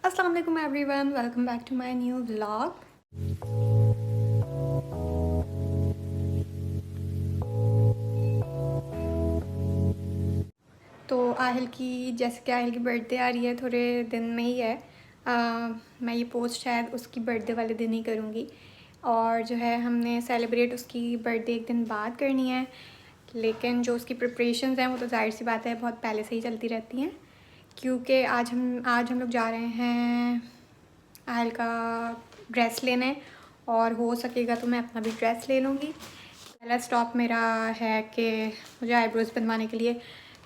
अस्सलाम वालेकुम everyone, welcome back to my new vlog. तो आहिल की जैसे कि आहिल की बर्थडे आ रही है, थोड़े दिन में ही है। मैं ये पोस्ट शायद उसकी बर्थडे वाले दिन ही करूँगी। और जो है हमने सेलिब्रेट उसकी बर्थडे एक दिन बाद करनी है, लेकिन जो उसकी प्रिपरेशंस हैं वो तो जाहिर सी बात है बहुत पहले से ही चलती रहती हैं, क्योंकि आज हम लोग जा रहे हैं आहिल का ड्रेस लेने, और हो सकेगा तो मैं अपना भी ड्रेस ले लूँगी। पहला स्टॉप मेरा है कि मुझे आईब्रोज़ बनवाने के लिए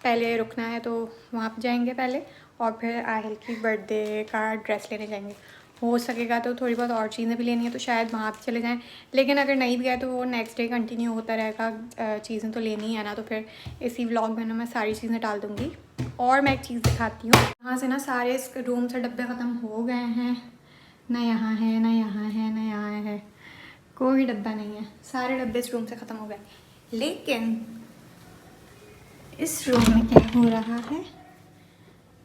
पहले रुकना है, तो वहाँ पे जाएंगे पहले, और फिर आहिल की बर्थडे का ड्रेस लेने जाएंगे। हो सकेगा तो थोड़ी बहुत और चीज़ें भी लेनी है तो शायद वहाँ पे चले जाएं, लेकिन अगर नहीं भी गए तो वो नेक्स्ट डे कंटिन्यू होता रहेगा। चीज़ें तो लेनी ही है ना, तो फिर इसी व्लॉग में ना मैं सारी चीज़ें डाल दूँगी। और मैं एक चीज़ दिखाती हूँ, यहाँ से ना सारे इस रूम से डब्बे ख़त्म हो गए हैं, ना यहाँ है ना यहाँ है ना यहाँ है, कोई डब्बा नहीं है, सारे डब्बे इस रूम से ख़त्म हो गए। लेकिन इस रूम में क्या हो रहा है,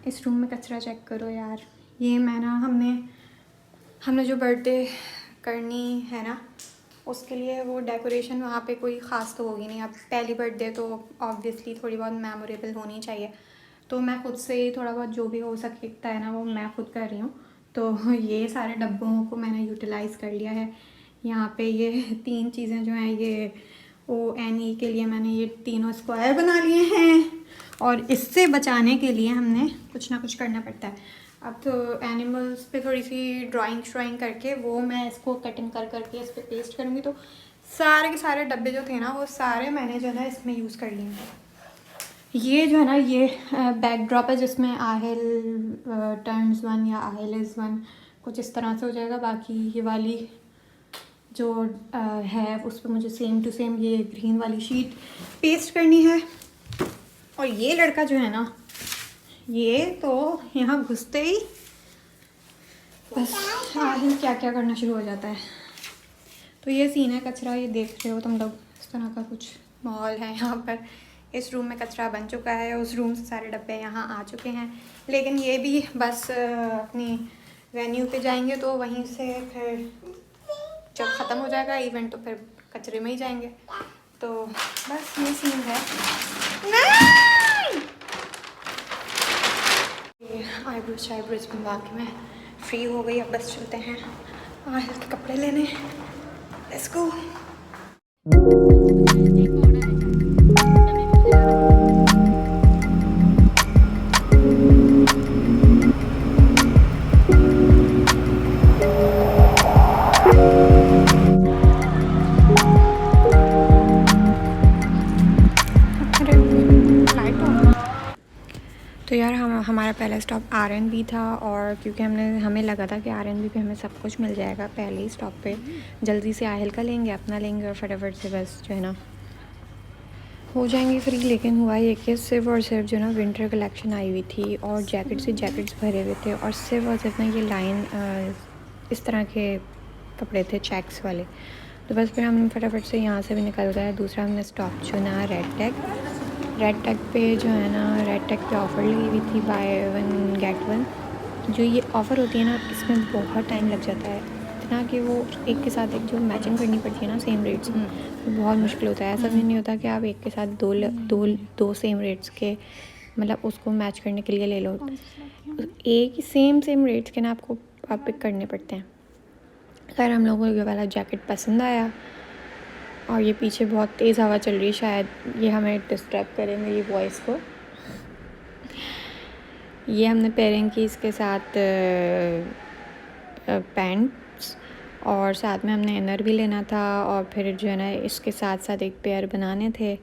इस रूम में कचरा चेक करो यार। ये मैं ना हमने जो बर्थडे करनी है ना, उसके लिए वो डेकोरेशन वहाँ पे कोई ख़ास तो होगी नहीं। अब पहली बर्थडे तो ऑब्वियसली थोड़ी बहुत मेमोरेबल होनी चाहिए, तो मैं खुद से ही थोड़ा बहुत जो भी हो सकता है ना वो मैं खुद कर रही हूँ। तो ये सारे डब्बों को मैंने यूटिलाइज़ कर लिया है। यहाँ पे ये 3 चीज़ें जो हैं, ये ONE के लिए मैंने ये तीनों स्क्वायर बना लिए हैं, और इससे बचाने के लिए हमने कुछ ना कुछ करना पड़ता है। अब तो एनिमल्स पे थोड़ी सी ड्राइंग करके वो मैं इसको कटिंग करके इस पर पेस्ट करूँगी, तो सारे के सारे डब्बे जो थे ना वो सारे मैंने जो है ना इसमें यूज़ कर लिए हैं। ये जो है ना ये बैकड्रॉप है जिसमें आहिल टर्न्स 1 या आहिल इज़ 1 कुछ इस तरह से हो जाएगा। बाकी ये वाली जो है उस पर मुझे सेम टू सेम ये ग्रीन वाली शीट पेस्ट करनी है। और ये लड़का जो है ना, ये तो यहाँ घुसते ही बस आहिल क्या क्या करना शुरू हो जाता है। तो ये सीन है कचरा, ये देख रहे हो तुम लोग, इस तरह का कुछ माहौल है यहाँ पर। इस रूम में कचरा बन चुका है, उस रूम से सारे डब्बे यहाँ आ चुके हैं, लेकिन ये भी बस अपनी वेन्यू पे जाएंगे तो वहीं से फिर जब ख़त्म हो जाएगा इवेंट तो फिर कचरे में ही जाएंगे। तो बस ये सीन है। आईब्रोज बनवा के मैं फ्री हो गई। अब बस चलते हैं आहिल के कपड़े लेने। Let's go. तो यार हमारा पहला स्टॉप RNB था, और क्योंकि हमें लगा था कि RNB पे हमें सब कुछ मिल जाएगा पहले ही स्टॉप पे, जल्दी से आहिल का लेंगे, अपना लेंगे, और फटाफट से बस जो है ना हो जाएंगे फ्री। लेकिन हुआ ये कि सिर्फ और सिर्फ जो ना विंटर कलेक्शन आई हुई थी, और जैकेट्स भरे हुए थे, और सिर्फ और सिर्फ ना ये लाइन इस तरह के कपड़े थे चेक्स वाले। तो बस फिर हम फटाफट से यहाँ से भी निकल गए। दूसरा हमने स्टॉप चुना रेड टैग पे जो है ना, रेड टैग पे ऑफ़र लगी हुई थी बाय 1 गेट 1। जो ये ऑफ़र होती है ना, इसमें बहुत टाइम लग जाता है, इतना कि वो एक के साथ एक जो मैचिंग करनी पड़ती है ना सेम रेट्स में, तो बहुत मुश्किल होता है। ऐसा भी नहीं होता कि आप एक के साथ दो सेम रेट्स के मतलब उसको मैच करने के लिए ले लो। एक ही सेम रेट्स के ना आपको आप पिक करने पड़ते हैं। खैर हम लोगों को ये वाला जैकेट पसंद आया, और ये पीछे बहुत तेज़ हवा चल रही है, शायद ये हमें डिस्टर्ब करे मेरी वॉइस को। ये हमने पेयरिंग की इसके साथ पैंट्स, और साथ में हमने इनर भी लेना था, और फिर जो है ना इसके साथ साथ एक पेयर बनाने थे।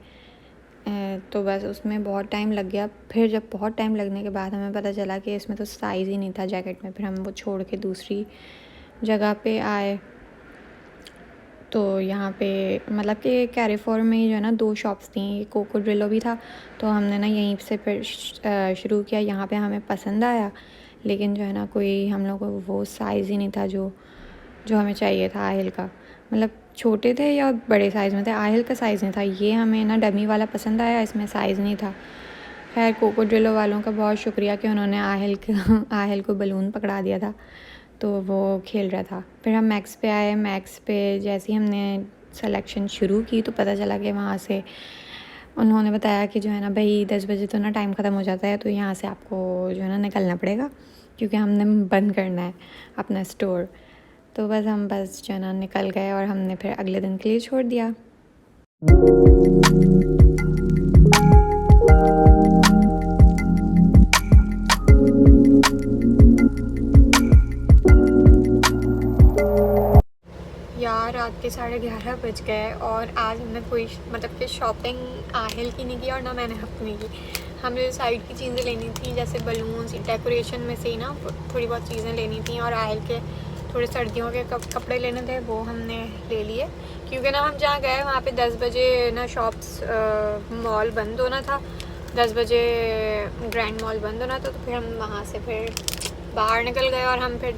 तो बस उसमें बहुत टाइम लग गया। फिर जब बहुत टाइम लगने के बाद हमें पता चला कि इसमें तो साइज़ ही नहीं था जैकेट में, फिर हम वो छोड़ के दूसरी जगह पे आए। तो यहाँ पे मतलब कि कैरीफोर में ही जो है ना 2 शॉप्स थी, कोकोड्रिलो भी था, तो हमने ना यहीं से फिर शुरू किया। यहाँ पे हमें पसंद आया, लेकिन जो है ना कोई हम लोग को वो साइज़ ही नहीं था जो हमें चाहिए था आहिल का। मतलब छोटे थे या बड़े साइज़ में थे, आहिल का साइज़ नहीं था। ये हमें ना डमी वाला पसंद आया, इसमें साइज़ नहीं था। खैर कोकोड्रिलो वालों का बहुत शुक्रिया कि उन्होंने आहिल को बलून पकड़ा दिया था, तो वो खेल रहा था। फिर हम मैक्स पे आए। मैक्स पे जैसे ही हमने सिलेक्शन शुरू की तो पता चला कि वहाँ से उन्होंने बताया कि जो है ना भाई 10 बजे तो ना टाइम ख़त्म हो जाता है, तो यहाँ से आपको जो है ना निकलना पड़ेगा, क्योंकि हमने बंद करना है अपना स्टोर। तो बस जो है ना निकल गए और हमने फिर अगले दिन के लिए छोड़ दिया। यार रात के 11:30 बज गए और आज हमने कोई मतलब कि शॉपिंग आहिल की नहीं की और ना मैंने अपनी की। हमें जो साइड की चीज़ें लेनी थी जैसे बलून्स, डेकोरेशन में से ही ना थोड़ी बहुत चीज़ें लेनी थी, और आहिल के थोड़े सर्दियों के कपड़े लेने थे, वो हमने ले लिए। क्योंकि ना हम जहाँ गए वहाँ पे 10 बजे ना शॉप्स मॉल बंद होना था, 10 बजे ग्रैंड मॉल बंद होना था। तो फिर हम वहाँ से फिर बाहर निकल गए और हम फिर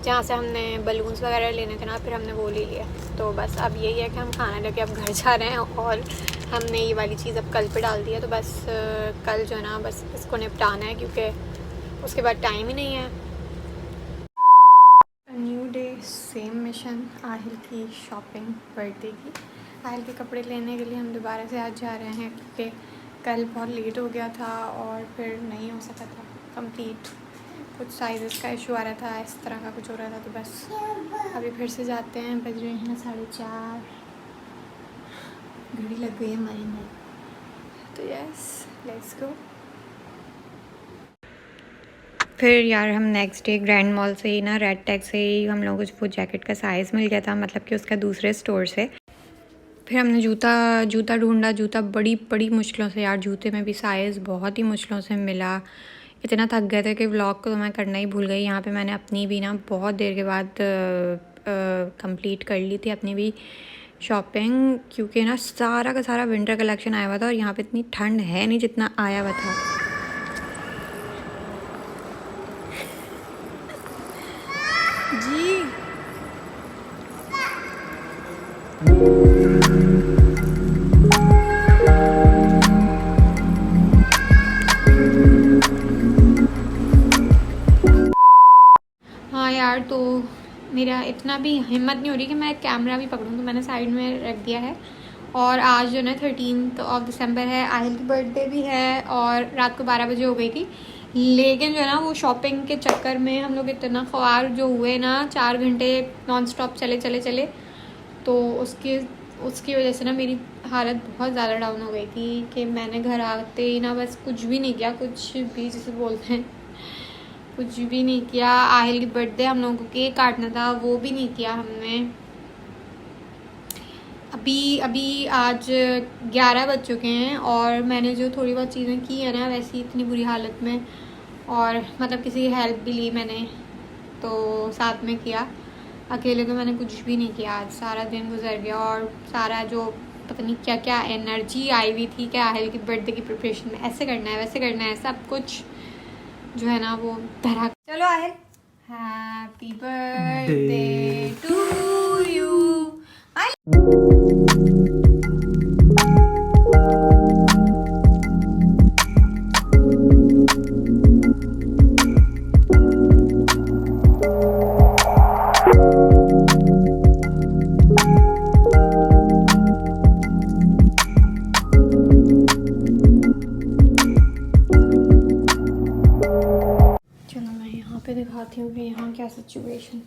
जहाँ से हमने बलून्स वगैरह लेने थे ना, फिर हमने वो ले लिया। तो बस अब यही है कि हम खाना लेके अब घर जा रहे हैं, और हमने ये वाली चीज़ अब कल पे डाल दी है। तो बस कल जो है ना बस इसको निपटाना है, क्योंकि उसके बाद टाइम ही नहीं है। New day same mission, Aahil की शॉपिंग बर्थडे की। आहिल के कपड़े लेने के लिए हम दोबारा से आज जा रहे हैं, क्योंकि कल बहुत लेट हो गया था और फिर नहीं हो सका था कंप्लीट। कुछ साइज़ का इशू आ रहा था, इस तरह का कुछ हो रहा था। तो बस अभी फिर से जाते हैं। बज रहे हैं 4:30, घड़ी लग गई है हमारी में। तो यस, लेट्स गो। फिर यार हम नेक्स्ट डे ग्रैंड मॉल से ही ना, रेड टैग से ही हम लोगों को वो जैकेट का साइज़ मिल गया था, मतलब कि उसका दूसरे स्टोर से। फिर हमने जूता ढूंढा, जूता बड़ी मुश्किलों से, यार जूते में भी साइज़ बहुत ही मुश्किलों से मिला। इतना थक गए थे कि व्लॉग को तो मैं करना ही भूल गई। यहाँ पे मैंने अपनी भी ना बहुत देर के बाद कंप्लीट कर ली थी अपनी भी शॉपिंग, क्योंकि ना सारा का सारा विंटर कलेक्शन आया हुआ था और यहाँ पे इतनी ठंड है नहीं जितना आया हुआ था। जी हाँ यार, तो मेरा इतना भी हिम्मत नहीं हो रही कि मैं कैमरा भी पकड़ूँ, तो मैंने साइड में रख दिया है। और आज जो ना 13 दिसंबर है, आहिल की बर्थडे भी है, और रात को 12 बजे हो गई थी। लेकिन जो है ना वो शॉपिंग के चक्कर में हम लोग इतना ख्वार जो हुए ना, 4 घंटे नॉन स्टॉप चले, तो उसकी वजह से ना मेरी हालत बहुत ज़्यादा डाउन हो गई थी कि मैंने घर आते ही ना बस कुछ भी नहीं किया, कुछ भी जिसे बोलते हैं कुछ भी नहीं किया। आहिल की बर्थडे, हम लोगों को केक काटना था, वो भी नहीं किया हमने। अभी आज 11 बज चुके हैं और मैंने जो थोड़ी बहुत चीज़ें की है ना, वैसी इतनी बुरी हालत में, और मतलब किसी की हेल्प भी ली मैंने, तो साथ में किया। अकेले तो मैंने कुछ भी नहीं किया। आज सारा दिन गुजर गया और सारा जो पता नहीं क्या क्या एनर्जी आई हुई थी कि आहिल की बर्थडे की प्रिपरेशन में ऐसे करना है, वैसे करना है, सब कुछ जो है ना वो धरा। चलो Aahil, happy birthday to you. दिखाती हूँ कि यहाँ क्या सिचुएशन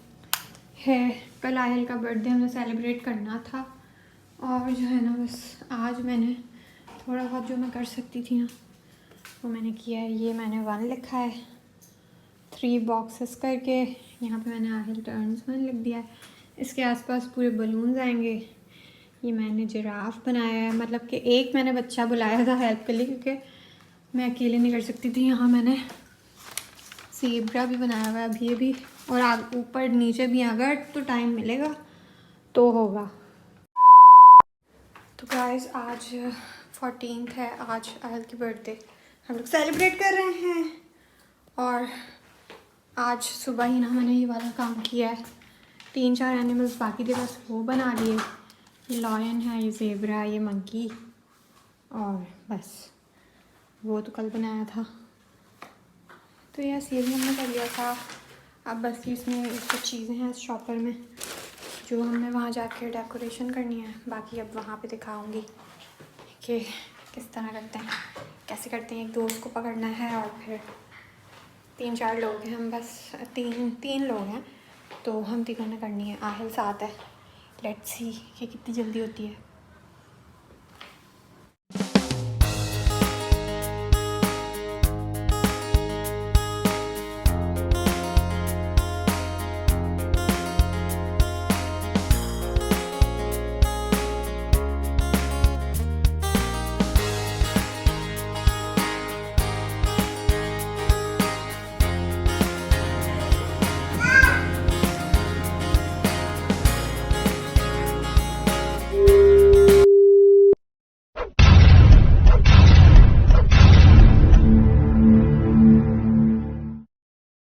है। कल आहिल का बर्थडे हमने सेलिब्रेट करना था, और जो है ना बस आज मैंने थोड़ा बहुत जो मैं कर सकती थी ना वो मैंने किया है। ये मैंने 1 लिखा है 3 बॉक्सेस करके, यहाँ पे मैंने आहिल टर्न्स 1 लिख दिया है। इसके आसपास पूरे बलून्स आएंगे। ये मैंने जिराफ बनाया है, मतलब कि एक मैंने बच्चा बुलाया था हेल्प के लिए, क्योंकि मैं अकेले नहीं कर सकती थी। यहाँ मैंने ज़ेब्रा भी बनाया हुआ है अभी भी, और ऊपर नीचे भी अगर तो टाइम मिलेगा तो होगा। तो गाइस आज 14 है, आज आहिल की बर्थडे हम लोग सेलिब्रेट कर रहे हैं। और आज सुबह ही ना मैंने ये वाला काम किया है। 3-4 एनिमल्स बाकी थे, बस वो बना लिए। ये लॉयन है, ये ज़ेब्रा, ये मंकी, और बस वो तो कल बनाया था। तो यस ये भी हमने कर लिया था। अब बस इसमें कुछ चीज़ें हैं इस शॉपर में जो हमने वहाँ जाके डेकोरेशन करनी है। बाकी अब वहाँ पे दिखाऊंगी कि किस तरह करते हैं, कैसे करते हैं। एक दोस्त को पकड़ना है और फिर 3-4 लोग हैं हम, बस तीन लोग हैं तो हम तीनों ने करनी है। आहिल साथ है, लेट्स सी कि कितनी जल्दी होती है।